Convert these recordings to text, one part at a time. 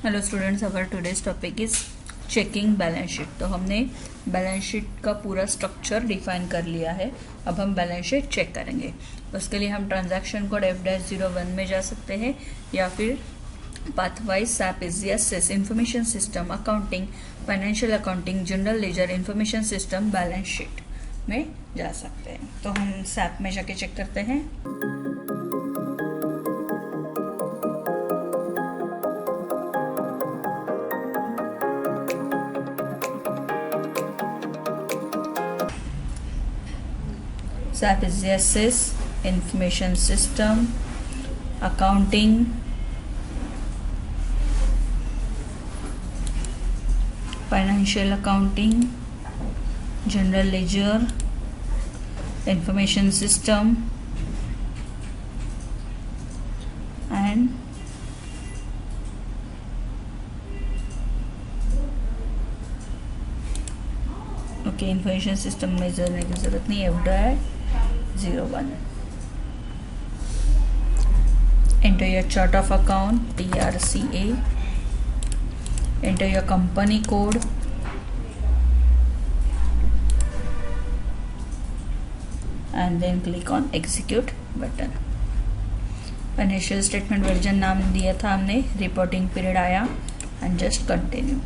Hello students, our today's topic is checking balance sheet. तो हमने balance sheet का पूरा स्ट्रक्चर डिफाइन कर लिया है। अब हम बैलेंस शीट चेक करेंगे। उसके लिए हम ट्रांजैक्शन कोड F-01 में जा सकते हैं या फिर पाथवाइज SAP SES information system accounting, financial accounting, general ledger information system balance sheet में जा सकते हैं। तो हम SAP में जाके चेक करते हैं। SAP SES information system accounting, financial accounting, general ledger information system and information system में जाने की जरूरत नहीं है। F-01 enter your chart of account TRCA, enter your company code and then click on execute button। Financial statement version नाम दिया था हमने, रिपोर्टिंग पीरियड आया एंड जस्ट कंटिन्यू।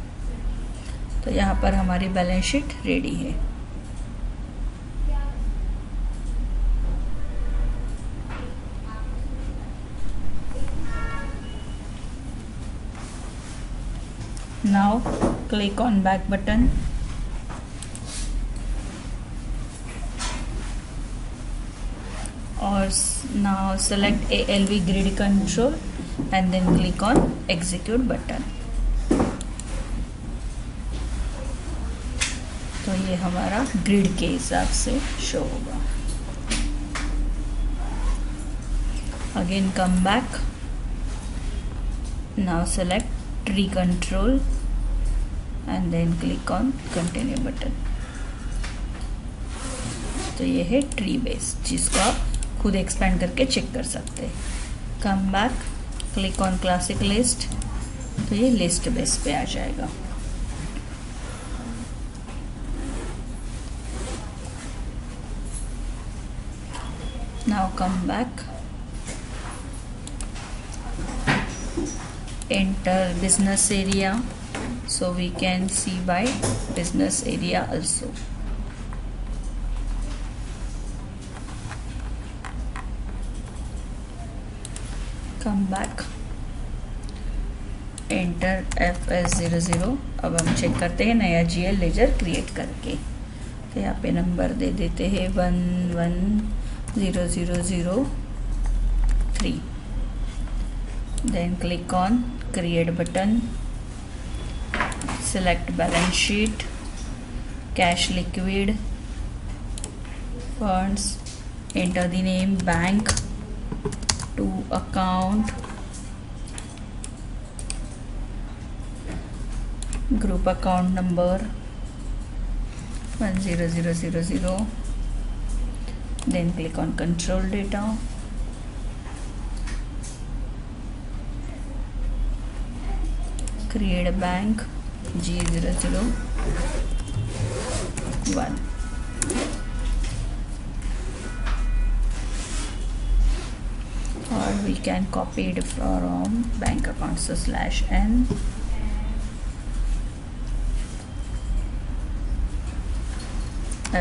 तो यहाँ पर हमारी बैलेंस शीट रेडी है। Now click on back button और now select ALV grid control and then click on execute button। तो ये हमारा ग्रिड के हिसाब से शो होगा। Again come back, now select tree control and then click on continue button. तो ये है ट्री बेस, जिसको आप खुद एक्सपेंड करके चेक कर सकते हैं। Come back, click on classic list, तो ये लिस्ट बेस पे आ जाएगा। Now come back, enter business area, so we can see by business area also। Come back, enter FS00। अब हम चेक करते हैं नया GL लेजर क्रिएट करके। तो यहाँ पे नंबर दे देते हैं 110003। Then click on create button, select balance sheet, cash liquid, funds, enter the name bank, to account, group account number 10000, then click on control data, create a bank G001, or we can copy it from bank account, so /n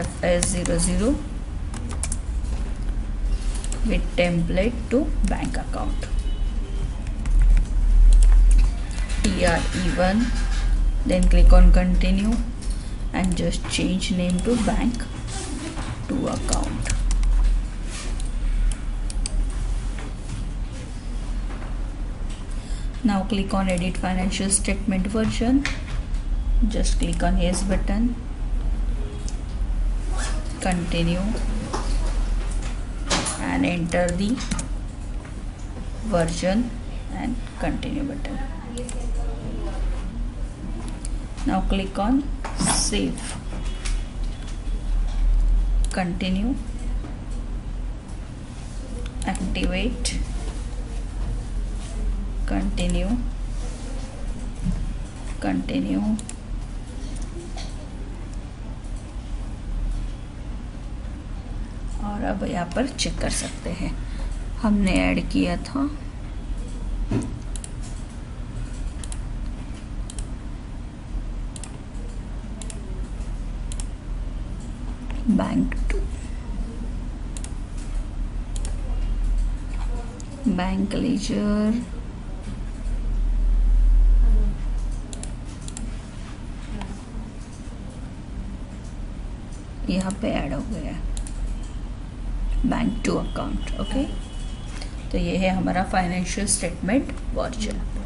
FS00 with template to bank account TRE1, then click on continue and just change name to bank to account। Now click on edit financial statement version, just click on yes button, continue and enter the version and continue button। Now click on save, continue, activate, continue continue. और अब यहाँ पर check कर सकते हैं, हमने add किया था बैंक टू, बैंक लीजर, यहाँ पे ऐड हो गया बैंक टू अकाउंट। ओके, तो ये है हमारा फाइनेंशियल स्टेटमेंट वर्चुअल।